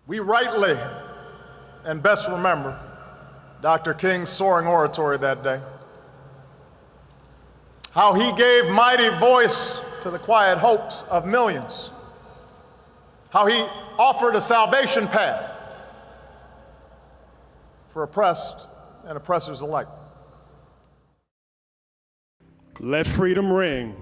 We rightly and best remember Dr. King's soaring oratory that day, how he gave mighty voice to the quiet hopes of millions, how he offered a salvation path for oppressed and oppressors alike. Let freedom ring.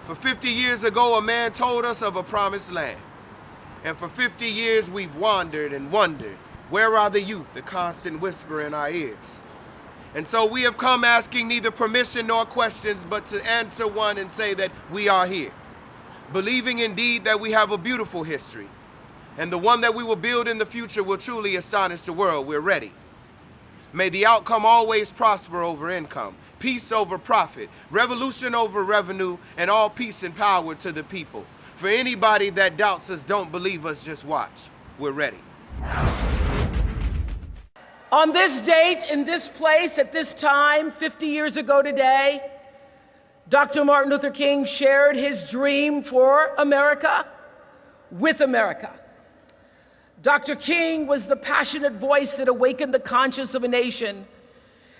For 50 years ago, a man told us of a promised land. And for 50 years, we've wandered and wondered, where are the youth, the constant whisper in our ears? And so we have come asking neither permission nor questions, but to answer one and say that we are here, believing indeed that we have a beautiful history, and the one that we will build in the future will truly astonish the world. We're ready. May the outcome always prosper over income, peace over profit, revolution over revenue, and all peace and power to the people. For anybody that doubts us, don't believe us, just watch. We're ready. On this date, in this place, at this time, 50 years ago today, Dr. Martin Luther King shared his dream for America with America. Dr. King was the passionate voice that awakened the conscience of a nation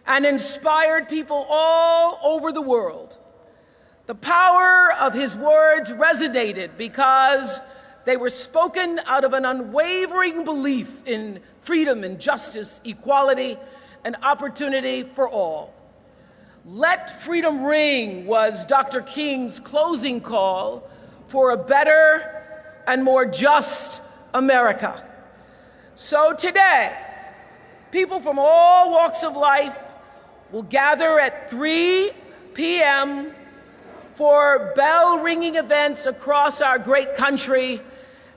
and inspired people all over the world. The power of his words resonated because they were spoken out of an unwavering belief in freedom and justice, equality, and opportunity for all. Let freedom ring was Dr. King's closing call for a better and more just America. So today, people from all walks of life will gather at 3 p.m. for bell-ringing events across our great country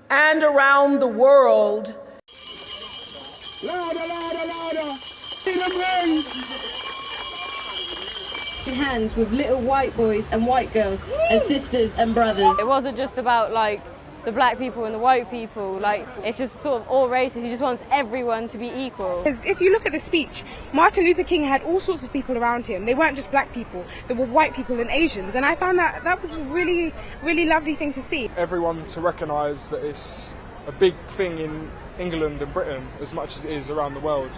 and around the world. Louder, louder, louder! Freedom ring! Hands with little white boys and white girls and sisters and brothers. It wasn't just about like the black people and the white people, like it's just sort of all races. He just wants everyone to be equal. If you look at the speech, Martin Luther King had all sorts of people around him. They weren't just black people, there were white people and Asians, and I found that was a really, really lovely thing to see. Everyone to recognise that it's a big thing in England and Britain as much as it is around the world,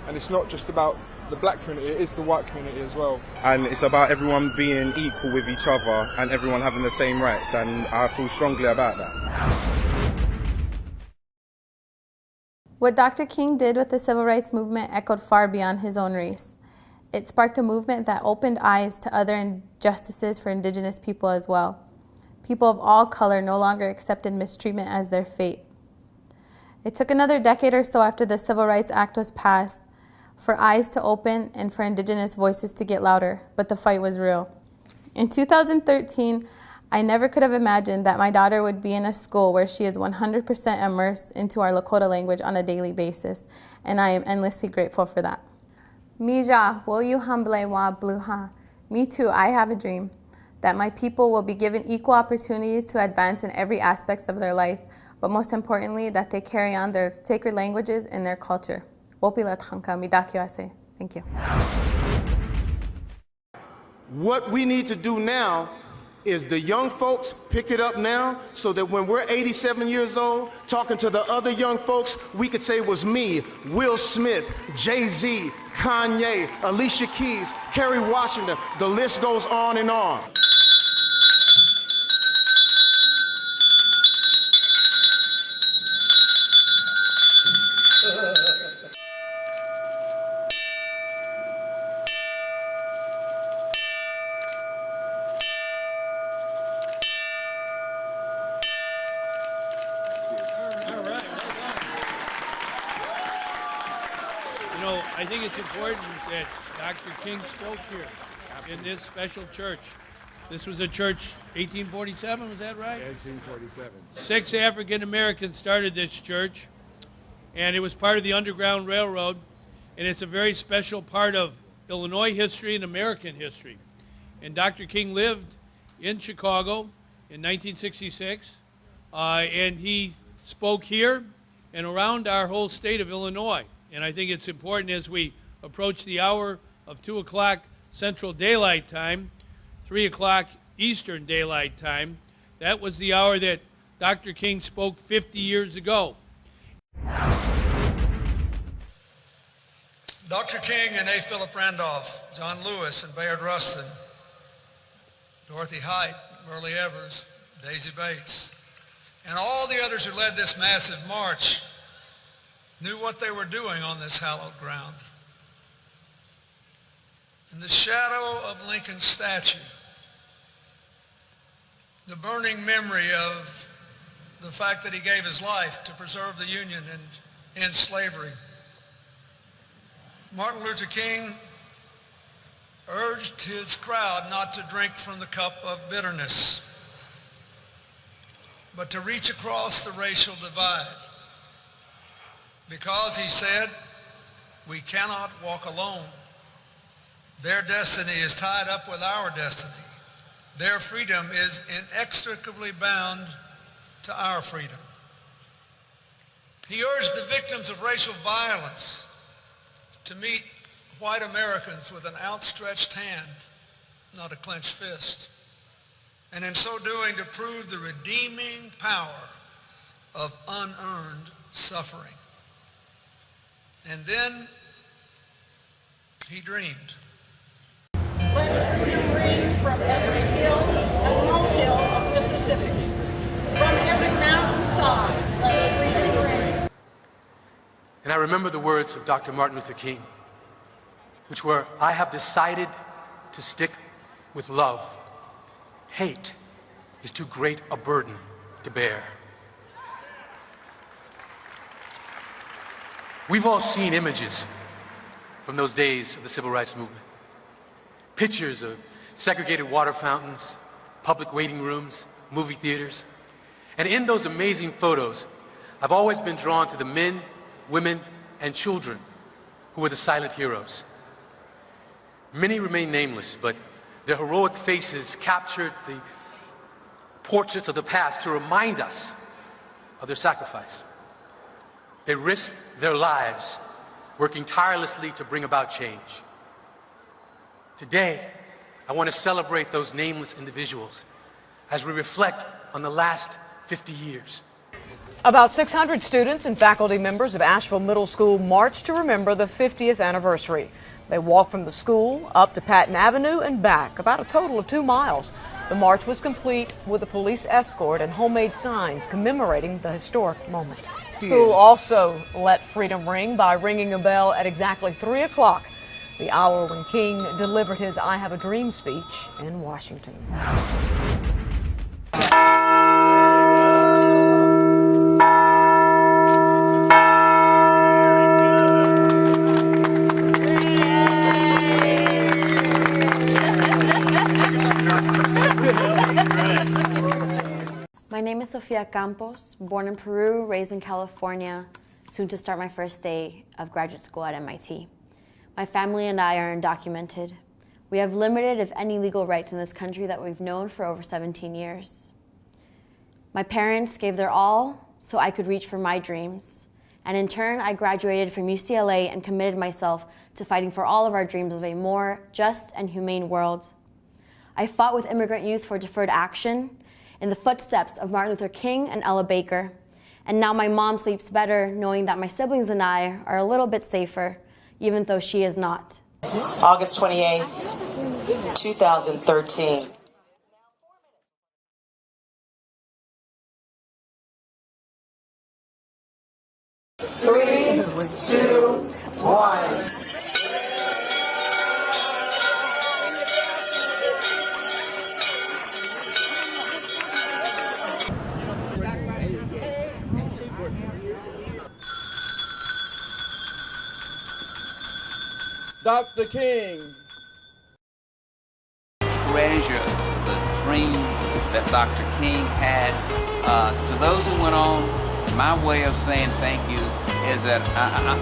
and it's not just about the black community, it is the white community as well. And it's about everyone being equal with each other and everyone having the same rights, and I feel strongly about that. What Dr. King did with the civil rights movement echoed far beyond his own race. It sparked a movement that opened eyes to other injustices for Indigenous people as well. People of all color no longer accepted mistreatment as their fate. It took another decade or so after the Civil Rights Act was passed for eyes to open and for Indigenous voices to get louder, but the fight was real. In 2013, I never could have imagined that my daughter would be in a school where she is 100% immersed into our Lakota language on a daily basis, and I am endlessly grateful for that. Mija, will you humble wa bluha? Me too, I have a dream that my people will be given equal opportunities to advance in every aspect of their life, but most importantly, that they carry on their sacred languages and their culture. Thank you. What we need to do now is the young folks pick it up now so that when we're 87 years old, talking to the other young folks, we could say it was me, Will Smith, Jay-Z, Kanye, Alicia Keys, Kerry Washington, the list goes on and on. I think it's important that Dr. King spoke here in this special church. This was a church, 1847, was that right? 1847. 6 African Americans started this church, and it was part of the Underground Railroad, and it's a very special part of Illinois history and American history. And Dr. King lived in Chicago in 1966, and he spoke here and around our whole state of Illinois. And I think it's important as we approach the hour of 2 o'clock Central Daylight Time, 3 o'clock Eastern Daylight Time. That was the hour that Dr. King spoke 50 years ago. Dr. King and A. Philip Randolph, John Lewis and Bayard Rustin, Dorothy Height, Burley Evers, Daisy Bates, and all the others who led this massive march knew what they were doing on this hallowed ground. In the shadow of Lincoln's statue, the burning memory of the fact that he gave his life to preserve the Union and end slavery, Martin Luther King urged his crowd not to drink from the cup of bitterness, but to reach across the racial divide. Because, he said, we cannot walk alone. Their destiny is tied up with our destiny. Their freedom is inextricably bound to our freedom. He urged the victims of racial violence to meet white Americans with an outstretched hand, not a clenched fist, and in so doing to prove the redeeming power of unearned suffering. And then he dreamed. Let freedom ring from every hill and molehill of Mississippi. From every mountainside, let freedom ring. And I remember the words of Dr. Martin Luther King, which were, I have decided to stick with love. Hate is too great a burden to bear. We've all seen images from those days of the Civil Rights Movement. Pictures of segregated water fountains, public waiting rooms, movie theaters. And in those amazing photos, I've always been drawn to the men, women, and children who were the silent heroes. Many remain nameless, but their heroic faces captured the portraits of the past to remind us of their sacrifice. They risked their lives working tirelessly to bring about change. Today, I want to celebrate those nameless individuals as we reflect on the last 50 years. About 600 students and faculty members of Asheville Middle School marched to remember the 50th anniversary. They walked from the school up to Patton Avenue and back, about a total of 2 miles. The march was complete with a police escort and homemade signs commemorating the historic moment. School also let freedom ring by ringing a bell at exactly 3 o'clock, the hour when King delivered his I Have a Dream speech in Washington. My name is Sofia Campos, born in Peru, raised in California, soon to start my first day of graduate school at MIT. My family and I are undocumented. We have limited, if any, legal rights in this country that we've known for over 17 years. My parents gave their all so I could reach for my dreams. And in turn, I graduated from UCLA and committed myself to fighting for all of our dreams of a more just and humane world. I fought with immigrant youth for deferred action in the footsteps of Martin Luther King and Ella Baker. And now my mom sleeps better knowing that my siblings and I are a little bit safer, even though she is not. August 28, 2013. Three, two, one. Dr. King. Treasure the dream that Dr. King had. To those who went on, my way of saying thank you is that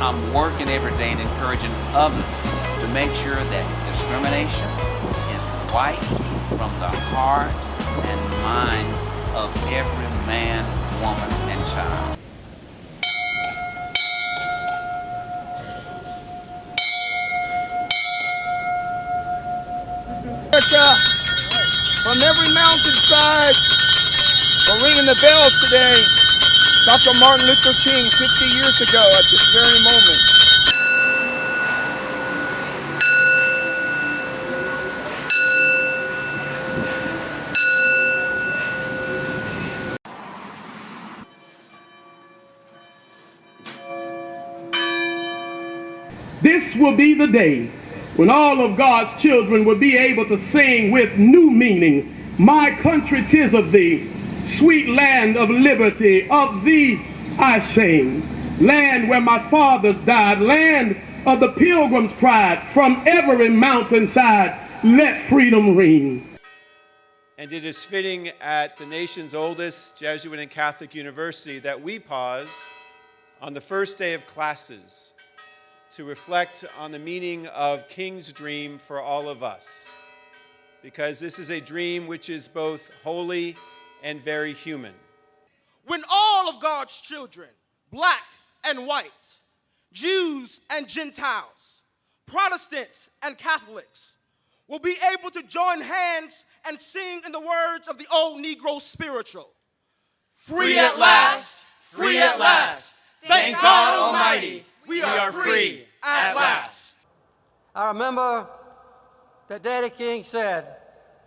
I'm working every day and encouraging others to make sure that discrimination is wiped from the hearts and minds of every man, woman, and child. the bells today, Dr. Martin Luther King 50 years ago at this very moment. This will be the day when all of God's children will be able to sing with new meaning, "My country 'tis of thee, sweet land of liberty, of thee I sing. Land where my fathers died, land of the pilgrim's pride, from every mountainside, let freedom ring." And it is fitting at the nation's oldest Jesuit and Catholic university that we pause on the first day of classes to reflect on the meaning of King's dream for all of us, because this is a dream which is both holy and very human. When all of God's children, black and white, Jews and Gentiles, Protestants and Catholics, will be able to join hands and sing in the words of the old Negro spiritual. Free at last, free at last, thank God Almighty, we are free at last. I remember that Daddy King said,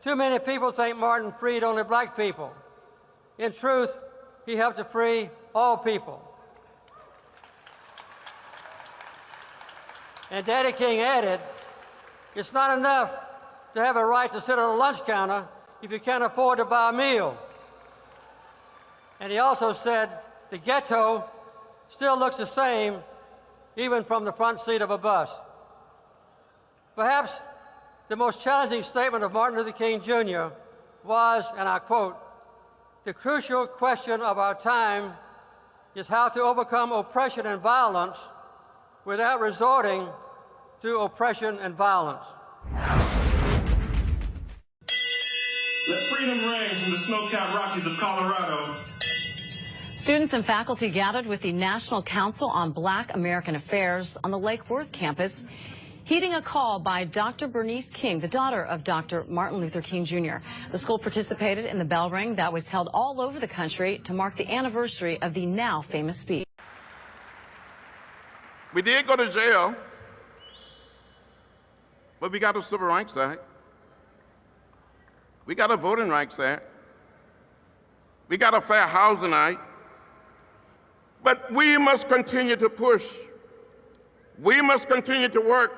"Too many people think Martin freed only black people. In truth, he helped to free all people." And Daddy King added, "It's not enough to have a right to sit on a lunch counter if you can't afford to buy a meal." And he also said, "The ghetto still looks the same even from the front seat of a bus." Perhaps the most challenging statement of Martin Luther King Jr. was, and I quote, "The crucial question of our time is how to overcome oppression and violence without resorting to oppression and violence." Let freedom ring from the snow-capped Rockies of Colorado. Students and faculty gathered with the National Council on Black American Affairs on the Lake Worth campus, heeding a call by Dr. Bernice King, the daughter of Dr. Martin Luther King Jr. The school participated in the bell ring that was held all over the country to mark the anniversary of the now famous speech. We did go to jail, but we got a Civil Rights Act. We got a Voting Rights Act. We got a Fair Housing Act. But we must continue to push. We must continue to work.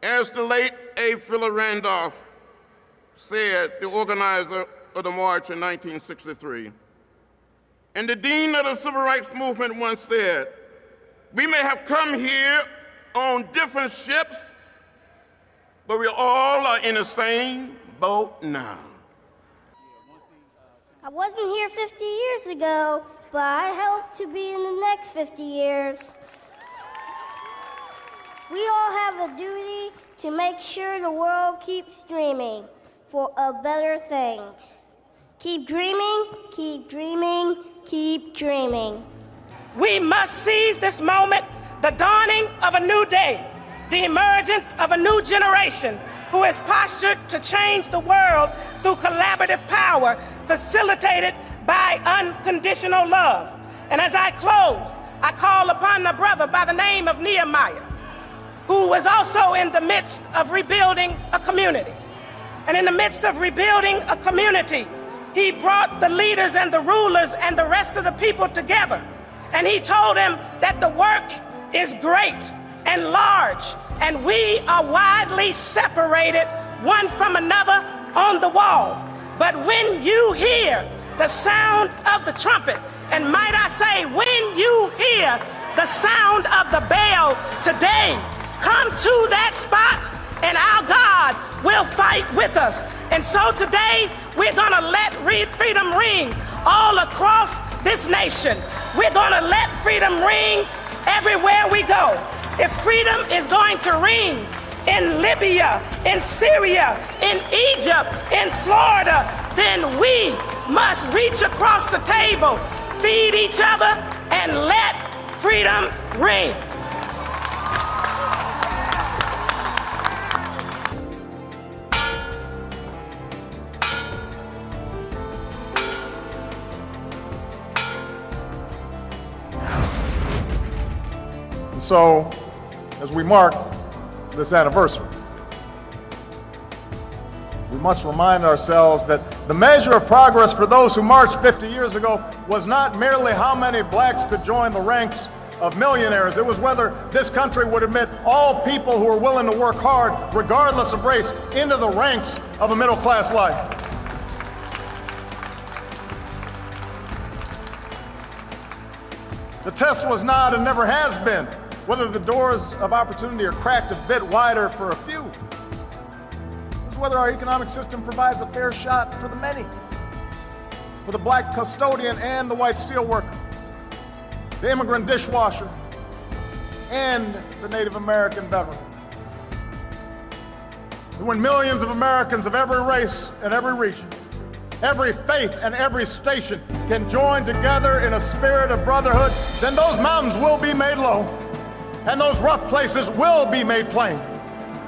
As the late A. Philip Randolph said, the organizer of the march in 1963. And the dean of the Civil Rights Movement once said, "We may have come here on different ships, but we all are in the same boat now." I wasn't here 50 years ago, but I hope to be in the next 50 years. We all have a duty to make sure the world keeps dreaming for a better things. Keep dreaming, keep dreaming, keep dreaming. We must seize this moment, the dawning of a new day, the emergence of a new generation who is postured to change the world through collaborative power, facilitated by unconditional love. And as I close, I call upon a brother by the name of Nehemiah, who was also in the midst of rebuilding a community. And in the midst of rebuilding a community, he brought the leaders and the rulers and the rest of the people together. And he told them that the work is great and large, and we are widely separated one from another on the wall. But when you hear the sound of the trumpet, and might I say, when you hear the sound of the bell today, come to that spot and our God will fight with us. And so today we're gonna let freedom ring all across this nation. We're gonna let freedom ring everywhere we go. If freedom is going to ring in Libya, in Syria, in Egypt, in Florida, then we must reach across the table, feed each other, and let freedom ring. And so, as we mark this anniversary, we must remind ourselves that the measure of progress for those who marched 50 years ago was not merely how many blacks could join the ranks of millionaires. It was whether this country would admit all people who are willing to work hard, regardless of race, into the ranks of a middle-class life. The test was not and never has been whether the doors of opportunity are cracked a bit wider for a few. It's whether our economic system provides a fair shot for the many, for the black custodian and the white steelworker, the immigrant dishwasher, and the Native American veteran. When millions of Americans of every race and every region, every faith and every station can join together in a spirit of brotherhood, then those mountains will be made low, and those rough places will be made plain,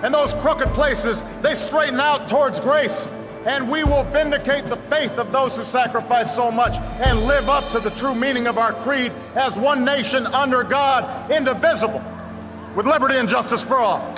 and those crooked places, they straighten out towards grace, and we will vindicate the faith of those who sacrifice so much and live up to the true meaning of our creed as one nation under God, indivisible, with liberty and justice for all.